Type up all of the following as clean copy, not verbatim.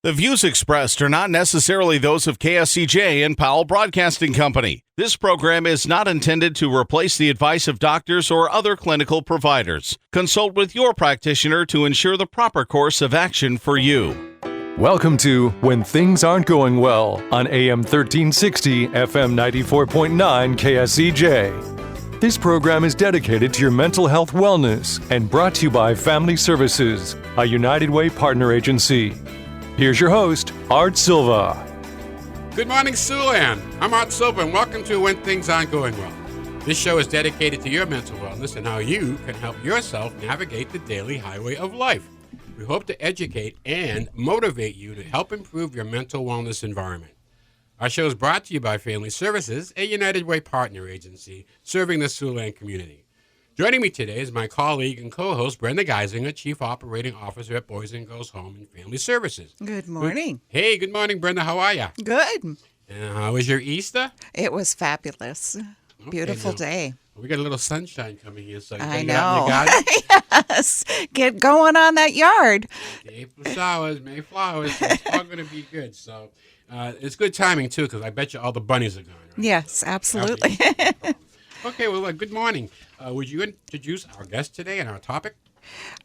The views expressed are not necessarily those of KSCJ and Powell Broadcasting Company. This program is not intended to replace the advice of doctors or other clinical providers. Consult with your practitioner to ensure the proper course of action for you. Welcome to When Things Aren't Going Well on AM 1360, FM 94.9 KSCJ. This program is dedicated to your mental health wellness and brought to you by Family Services, a United Way partner agency. Here's your host, Art Silva. Good morning, Siouxland. I'm Art Silva, and welcome to When Things Aren't Going Well. This show is dedicated to your mental wellness and how you can help yourself navigate the daily highway of life. We hope to educate and motivate you to help improve your mental wellness environment. Our show is brought to you by Family Services, a United Way partner agency serving the Siouxland community. Joining me today is my colleague and co-host, Brenda Geisinger, Chief Operating Officer at Boys and Girls Home and Family Services. Good morning. Hey, good morning, Brenda. How are you? Good. And how was your Easter? It was fabulous. Okay, Beautiful now, day. We got a little sunshine coming here, so you I get out in your know. garden. Yes. Get going on that yard. April showers, May flowers. So it's all going to be good. So it's good timing, too, because I bet you all the bunnies are gone. Right? Yes, absolutely. Okay, well, good morning. Would you introduce our guest today and our topic?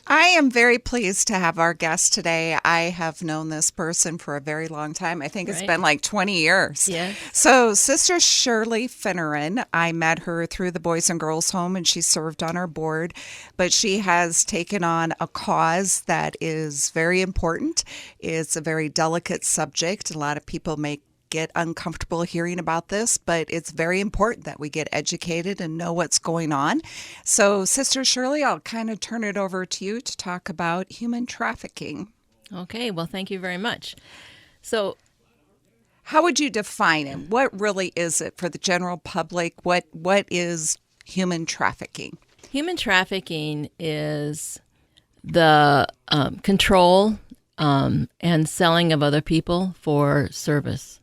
I am very pleased to have our guest today. I have known this person for a very long time. I think it's been like 20 years. Yeah. So Sister Shirley Finneran, I met her through the Boys and Girls Home, and she served on our board. But she has taken on a cause that is very important. It's a very delicate subject. A lot of people may get uncomfortable hearing about this, but it's very important that we get educated and know what's going on. So, Sister Shirley, I'll kind of turn it over to you to talk about human trafficking. Okay, well, thank you very much. So, how would you define it? What really is it for the general public? What is human trafficking? human trafficking is the control and selling of other people for service.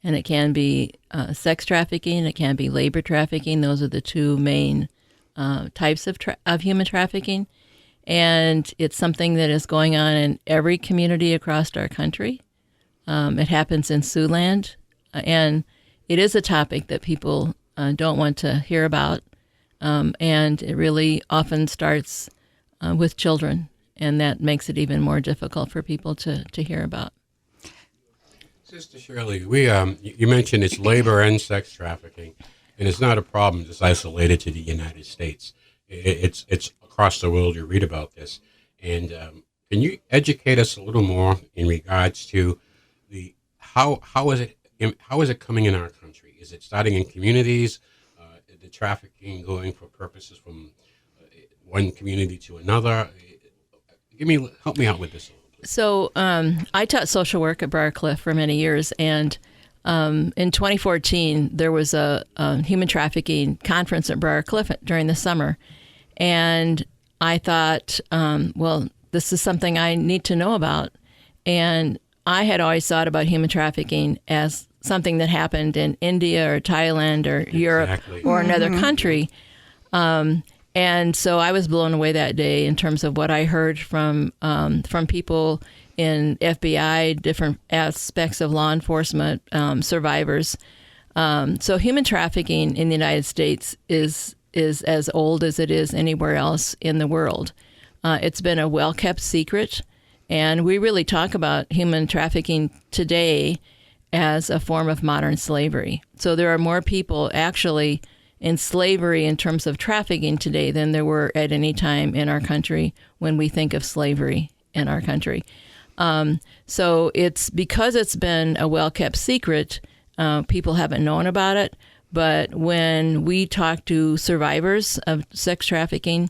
And it can be sex trafficking, it can be labor trafficking. Those are the two main types of human trafficking. And it's something that is going on in every community across our country. It happens in Siouxland, and it is a topic that people don't want to hear about. And it really often starts with children, and that makes it even more difficult for people to hear about. Sister Shirley, you mentioned it's labor and sex trafficking, and it's not a problem just isolated to the United States. It's across the world. You read about this, and can you educate us a little more in regards to how is it coming in our country? Is it starting in communities? The trafficking going for purposes from one community to another? Help me out with this a little. So I taught social work at Briarcliff for many years, and in 2014 there was a human trafficking conference at Briarcliff during the summer, and I thought, well, this is something I need to know about, and I had always thought about human trafficking as something that happened in India or Thailand or Europe or another country. And so I was blown away that day in terms of what I heard from people in FBI, different aspects of law enforcement, survivors. So human trafficking in the United States is as old as it is anywhere else in the world. It's been a well-kept secret, and we really talk about human trafficking today as a form of modern slavery. So there are more people actually in slavery in terms of trafficking today than there were at any time in our country when we think of slavery in our country. So it's because it's been a well-kept secret, people haven't known about it. But when we talk to survivors of sex trafficking,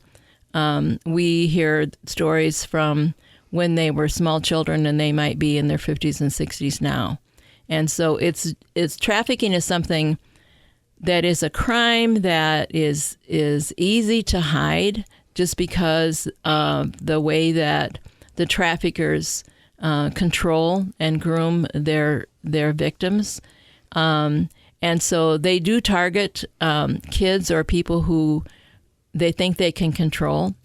we hear stories from when they were small children and they might be in their 50s and 60s now. And so it's trafficking is something that is a crime that is easy to hide just because of the way that the traffickers control and groom their victims. And so they do target kids or people who they think they can control.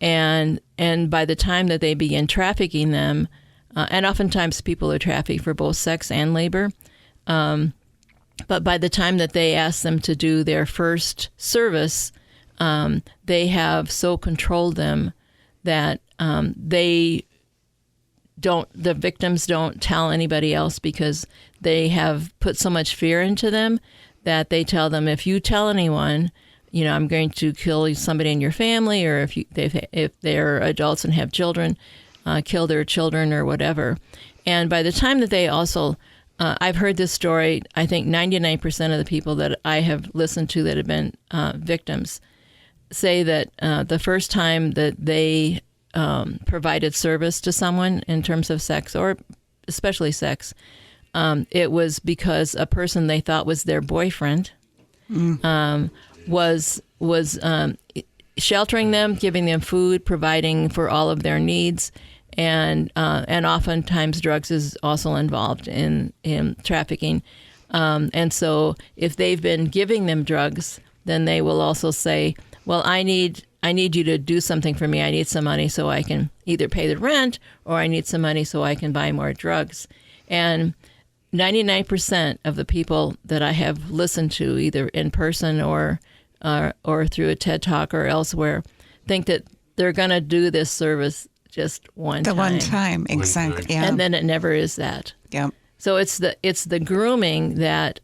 And by the time that they begin trafficking them, And oftentimes people are trafficked for both sex and labor. But by the time that they ask them to do their first service, they have so controlled them that the victims don't tell anybody else because they have put so much fear into them that they tell them, if you tell anyone, I'm going to kill somebody in your family, or if they're adults and have children, kill their children or whatever. And by the time that they also, I've heard this story, I think 99% of the people that I have listened to that have been victims say that the first time that they provided service to someone in terms of sex, or especially sex, it was because a person they thought was their boyfriend was sheltering them, giving them food, providing for all of their needs, and oftentimes drugs is also involved in trafficking. And so if they've been giving them drugs, then they will also say, well, I need you to do something for me. I need some money so I can either pay the rent, or I need some money so I can buy more drugs. And 99% of the people that I have listened to, either in person or through a TED Talk or elsewhere, think that they're going to do this service just one time. The one time, exactly. Yeah. And then it never is that. Yeah. So it's the grooming that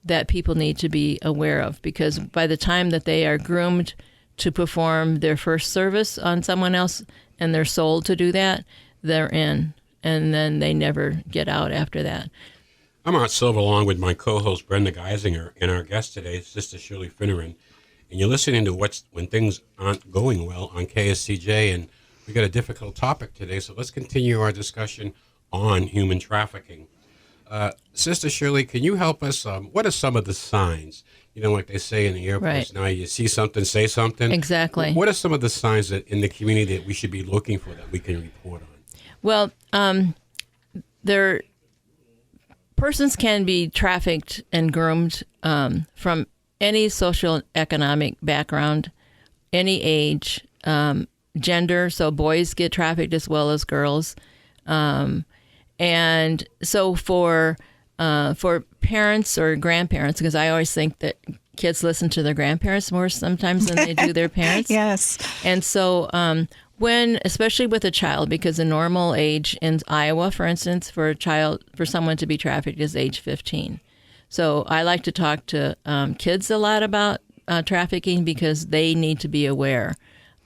that people need to be aware of, because by the time that they are groomed to perform their first service on someone else and they're sold to do that, they're in, and then they never get out after that. I'm Art Silva, along with my co-host Brenda Geisinger, and our guest today is Sister Shirley Finneran. And you're listening to When Things Aren't Going Well on KSCJ, and we got a difficult topic today, so let's continue our discussion on human trafficking. Sister Shirley, can you help us? What are some of the signs? Like they say in the airports now, you see something, say something. Exactly. What are some of the signs that in the community that we should be looking for that we can report on? Well, persons can be trafficked and groomed from any social economic background, any age, gender. So boys get trafficked as well as girls. And so for parents or grandparents, because I always think that kids listen to their grandparents more sometimes than they do their parents. Yes. And so especially with a child, because the normal age in Iowa, for instance, for someone to be trafficked is age 15. So I like to talk to kids a lot about trafficking, because they need to be aware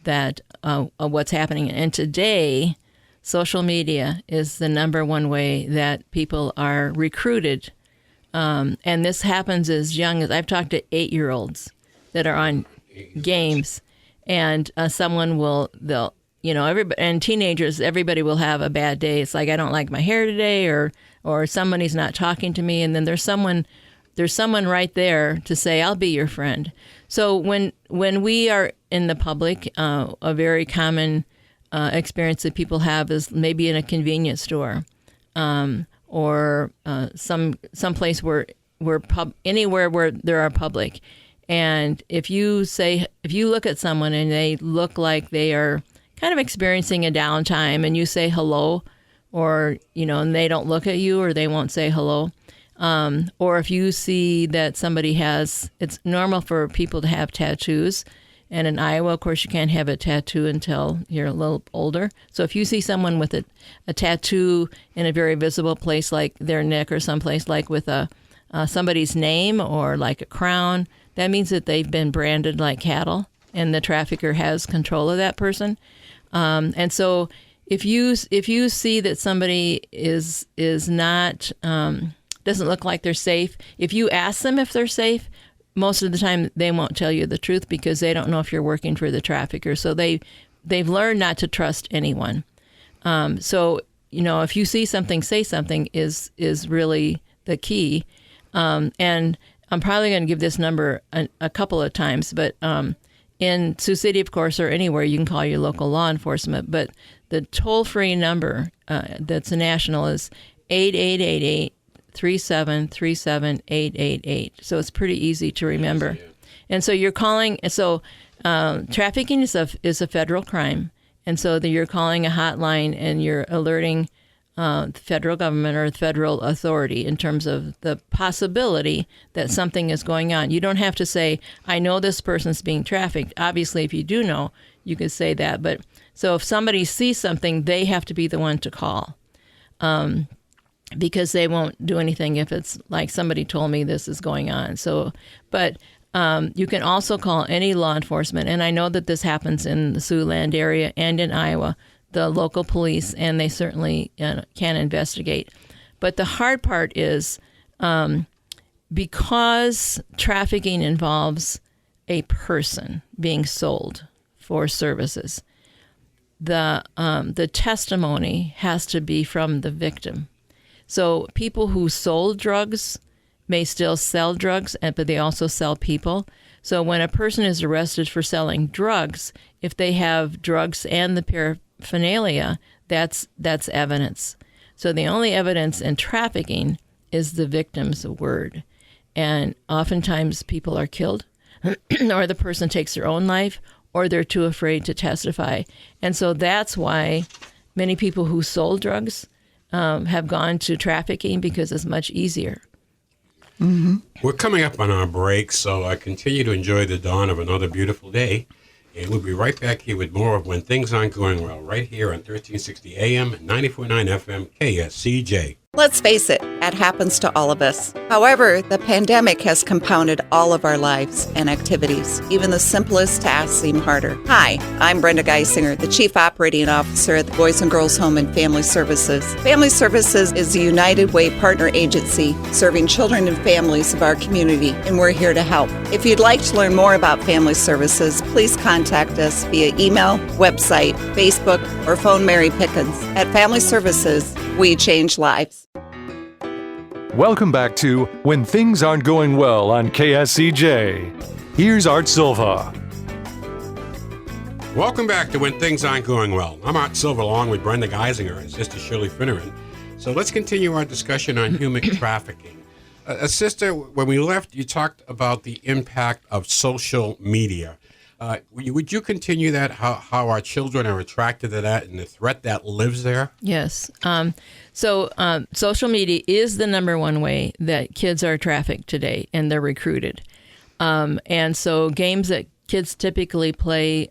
that of what's happening. And today, social media is the number one way that people are recruited. And this happens as young as, I've talked to 8-year-olds that are on games, and everybody, and teenagers, everybody will have a bad day. It's like, I don't like my hair today, or somebody's not talking to me. And then there's someone right there to say, I'll be your friend. So when we are in the public, a very common experience that people have is maybe in a convenience store, or some place where anywhere where there are public. And if you look at someone and they look like they are kind of experiencing a downtime, and you say hello, or and they don't look at you, or they won't say hello, or if you see that somebody it's normal for people to have tattoos. And in Iowa, of course, you can't have a tattoo until you're a little older. So if you see someone with a tattoo in a very visible place, like their neck, or someplace like with somebody's name, or like a crown, that means that they've been branded like cattle, and the trafficker has control of that person. And so if you see that somebody is not doesn't look like they're safe, if you ask them if they're safe, most of the time they won't tell you the truth, because they don't know if you're working for the trafficker. So they've learned not to trust anyone. So if you see something, say something is really the key. And I'm probably going to give this number a couple of times, but in Sioux City, of course, or anywhere, you can call your local law enforcement. But the toll-free number that's national is 888-3737-888. So it's pretty easy to remember. Easy, yeah. And so you're calling. So trafficking is a federal crime, and so you're calling a hotline and you're alerting the federal government or the federal authority in terms of the possibility that something is going on. You don't have to say, I know this person's being trafficked. Obviously, if you do know, you could say that. But so if somebody sees something, they have to be the one to call, because they won't do anything if it's like somebody told me this is going on. So, but you can also call any law enforcement. And I know that this happens in the Siouxland area and in Iowa, the local police, and they certainly can investigate. But the hard part is because trafficking involves a person being sold for services, the testimony has to be from the victim. So people who sold drugs may still sell drugs, but they also sell people. So when a person is arrested for selling drugs, if they have drugs and the paraphernalia, that's evidence. So the only evidence in trafficking is the victim's word. And oftentimes people are killed, or the person takes their own life, or they're too afraid to testify. And so that's why many people who sold drugs have gone to trafficking, because it's much easier. Mm-hmm. We're coming up on our break, so I continue to enjoy the dawn of another beautiful day. And we'll be right back here with more of When Things Aren't Going Well, right here on 1360 AM and 94.9 FM KSCJ. Let's face it, that happens to all of us. However, the pandemic has compounded all of our lives and activities. Even the simplest tasks seem harder. Hi, I'm Brenda Geisinger, the Chief Operating Officer at the Boys and Girls Home and Family Services. Family Services is a United Way partner agency serving children and families of our community, and we're here to help. If you'd like to learn more about Family Services, please contact us via email, website, Facebook, or phone Mary Pickens. At Family Services, we change lives. Welcome back to When Things Aren't Going Well on KSCJ. Here's Art Silva. Welcome back to When Things Aren't Going Well. I'm Art Silva along with Brenda Geisinger and Sister Shirley Finneran. So let's continue our discussion on human trafficking. Sister, when we left, you talked about the impact of social media. Would you continue that, how our children are attracted to that and the threat that lives there? Yes. So social media is the number one way that kids are trafficked today, and they're recruited. And so games that kids typically play,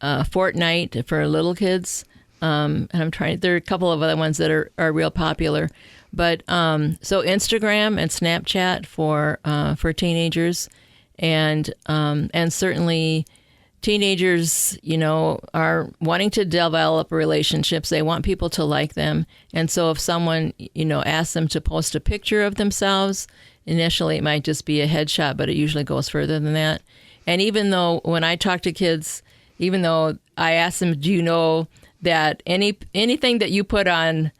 Fortnite for little kids, and there are a couple of other ones that are real popular. But so Instagram and Snapchat for teenagers. And certainly teenagers, are wanting to develop relationships. They want people to like them. And so if someone, asks them to post a picture of themselves, initially it might just be a headshot, but it usually goes further than that. And even though when I talk to kids, even though I ask them, do you know that anything that you put on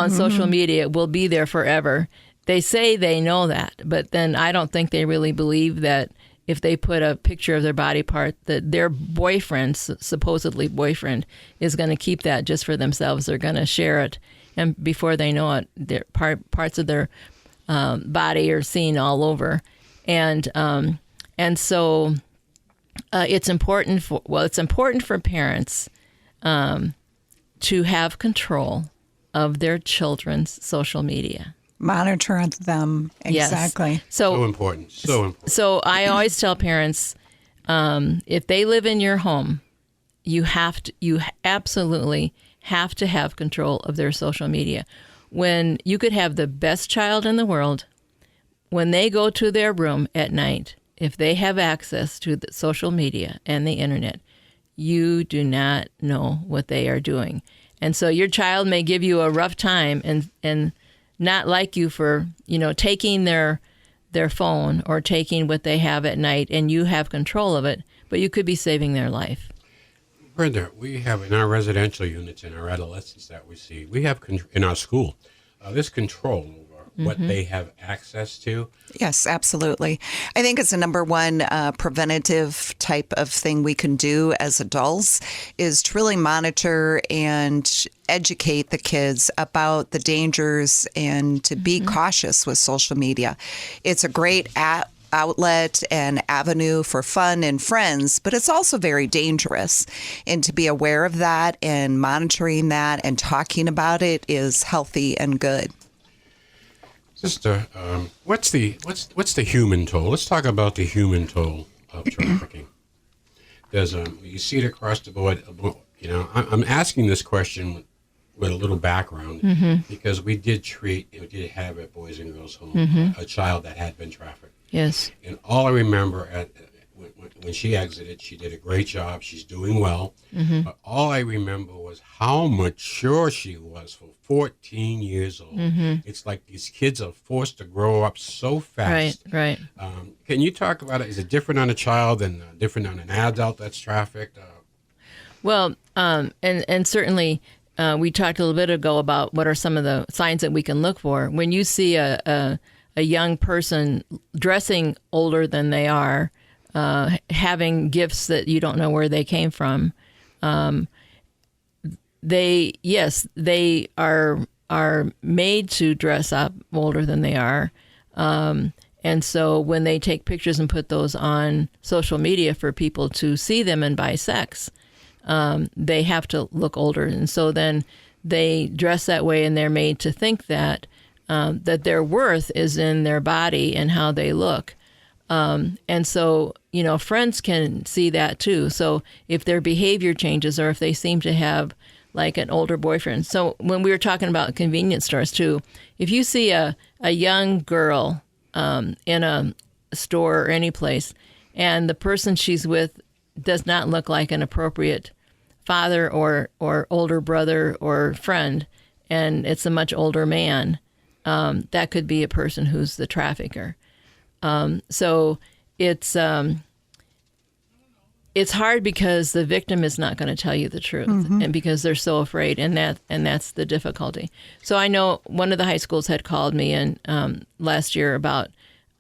social media will be there forever? They say they know that, but then I don't think they really believe that if they put a picture of their body part, that their boyfriend, supposedly boyfriend, is going to keep that just for themselves. They're going to share it, and before they know it, their parts of their body are seen all over, and so it's important for parents to have control of their children's social media. Monitor them. Exactly. Yes. So important. So I always tell parents, if they live in your home, you absolutely have to have control of their social media. When you could have the best child in the world, when they go to their room at night, if they have access to the social media and the internet, you do not know what they are doing. And so your child may give you a rough time and not like you for, taking their phone or taking what they have at night, and you have control of it, but you could be saving their life. Brenda, we have in our residential units, in our adolescents that we see, we have in our school, this control over what they have access to. Yes, absolutely. I think it's the number one preventative type of thing we can do as adults is to really monitor and educate the kids about the dangers and to be cautious with social media. It's a great outlet and avenue for fun and friends, but it's also very dangerous. And to be aware of that and monitoring that and talking about it is healthy and good. Sister, what's the human toll? Let's talk about the human toll of trafficking. There's you see it across the board. You know, I'm asking this question with a little background because we did have at Boys and Girls Home a child that had been trafficked. Yes. And all I remember when she exited, she did a great job. She's doing well. But all I remember was how mature she was for 14 years old. It's like these kids are forced to grow up so fast. Right. Can you talk about it? Is it different on a child and different on an adult that's trafficked? Well, and certainly we talked a little bit ago about what are some of the signs that we can look for. When you see a young person dressing older than they are, having gifts that you don't know where they came from, they are made to dress up older than they are. And so when they take pictures and put those on social media for people to see them and buy sex, they have to look older. And so then they dress that way and they're made to think that that their worth is in their body and how they look. And so, you know, friends can see that too. So if their behavior changes or if they seem to have like an older boyfriend. So when we were talking about convenience stores too, if you see a young girl in a store or any place and the person she's with does not look like an appropriate father or older brother or friend, and it's a much older man, that could be a person who's the trafficker. So it's hard because the victim is not going to tell you the truth, and because they're so afraid, and that's the difficulty. So I know one of the high schools had called me in last year about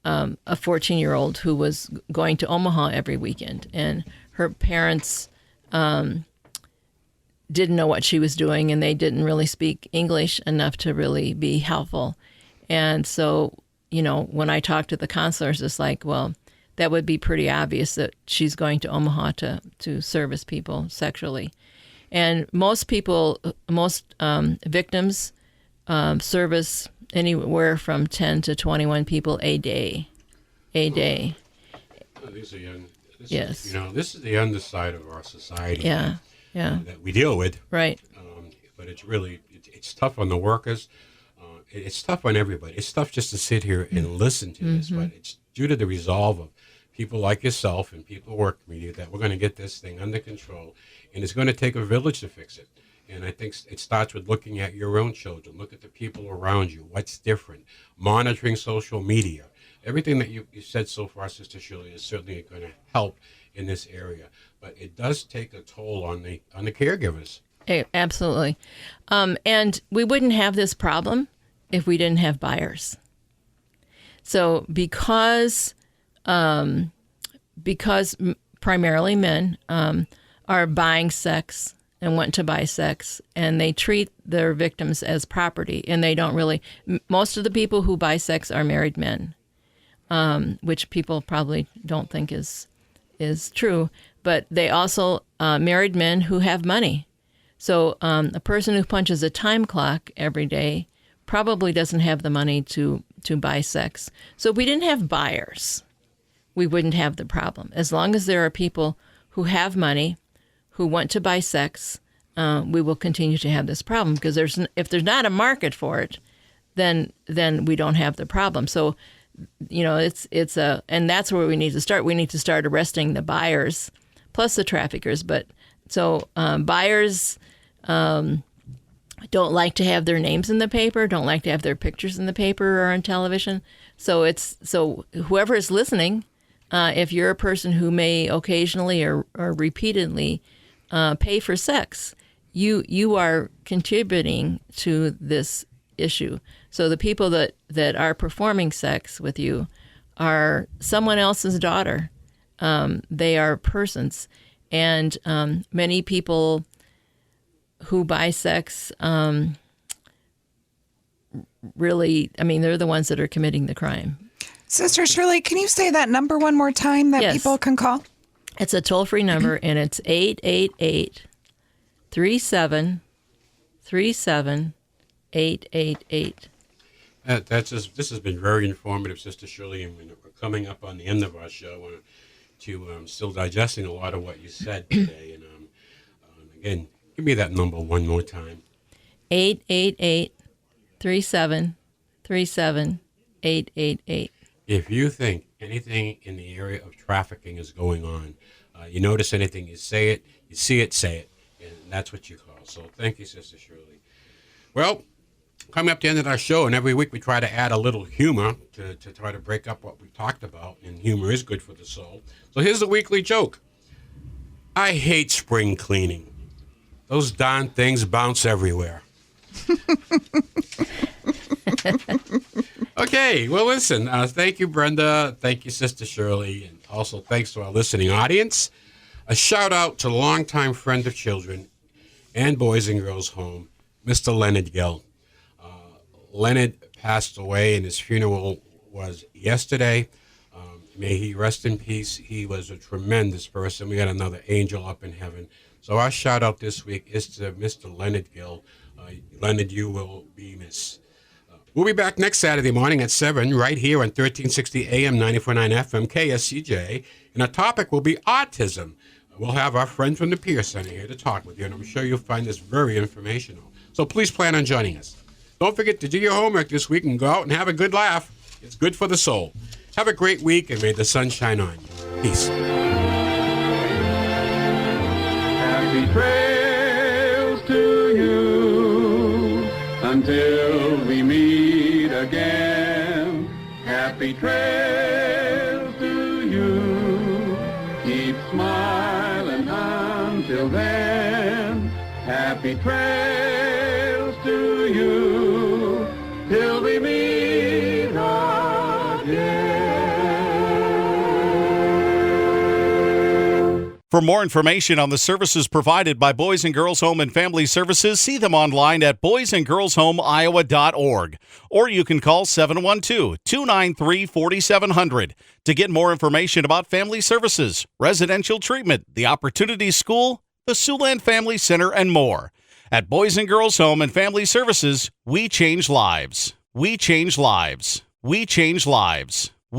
a 14-year-old who was going to Omaha every weekend, and her parents didn't know what she was doing, and they didn't really speak English enough to really be helpful. And so, you know, when I talked to the counselors, it's like, well, that would be pretty obvious that she's going to Omaha to service people sexually. And most victims service anywhere from 10 to 21 people a day. These are young. Yes. This is the underside of our society. Yeah. That we deal with. Right. But it's really, it's tough on the workers. It's tough on everybody. It's tough just to sit here and listen to this, but it's due to the resolve of people like yourself and people who work with you that we're going to get this thing under control, and it's going to take a village to fix it. And I think it starts with looking at your own children, look at the people around you, what's different, monitoring social media. Everything that you said so far, Sister Shirley, is certainly going to help in this area. But it does take a toll on the caregivers. Absolutely. And we wouldn't have this problem if we didn't have buyers. So because primarily men are buying sex and want to buy sex, and they treat their victims as property, and they don't really. Most of the people who buy sex are married men, which people probably don't think is true. But they also married men who have money. So a person who punches a time clock every day probably doesn't have the money to buy sex. So if we didn't have buyers, we wouldn't have the problem. As long as there are people who have money, who want to buy sex, we will continue to have this problem, because if there's not a market for it, then we don't have the problem. So, you know, and that's where we need to start. We need to start arresting the buyers plus the traffickers. But so buyers don't like to have their names in the paper, don't like to have their pictures in the paper or on television. So whoever is listening, if you're a person who may occasionally or repeatedly pay for sex, you are contributing to this issue. So the people that are performing sex with you are someone else's daughter. They are persons. And many people who buy sex really, I mean, they're the ones that are committing the crime. Sister Shirley, can you say that number one more time that Yes. people can call? It's a toll-free number, and it's 888-37-888. This has been very informative, Sister Shirley, and we're coming up on the end of our show. I want to still digesting a lot of what you said today. And again, give me that number one more time. 888-37-37-888. If you think anything in the area of trafficking is going on, you notice anything, you say it, you see it, say it. And that's what you call. So thank you, Sister Shirley. Well, coming up to the end of our show, and every week we try to add a little humor to try to break up what we talked about, and humor is good for the soul. So here's the weekly joke. I hate spring cleaning. Those darn things bounce everywhere. Okay, well, listen, thank you, Brenda. Thank you, Sister Shirley. And also thanks to our listening audience. A shout out to longtime friend of children and Boys and Girls Home, Mr. Leonard Gill. Leonard passed away, and his funeral was yesterday. May he rest in peace. He was a tremendous person. We got another angel up in heaven. So our shout out this week is to Mr. Leonard Gill. Leonard, you will be missed. We'll be back next Saturday morning at 7 right here on 1360 AM 94.9 FM KSCJ. And our topic will be autism. We'll have our friend from the Peer Center here to talk with you, and I'm sure you'll find this very informational. So please plan on joining us. Don't forget to do your homework this week and go out and have a good laugh. It's good for the soul. Have a great week, and may the sun shine on you. Peace. Happy trails to you until we meet again. Happy trails to you. Keep smiling until then. Happy trails to you till we meet again. For more information on the services provided by Boys and Girls Home and Family Services, see them online at boysandgirlshomeiowa.org. Or you can call 712-293-4700 to get more information about family services, residential treatment, the Opportunity School, the Siouxland Family Center, and more. At Boys and Girls Home and Family Services, we change lives. We change lives. We change lives.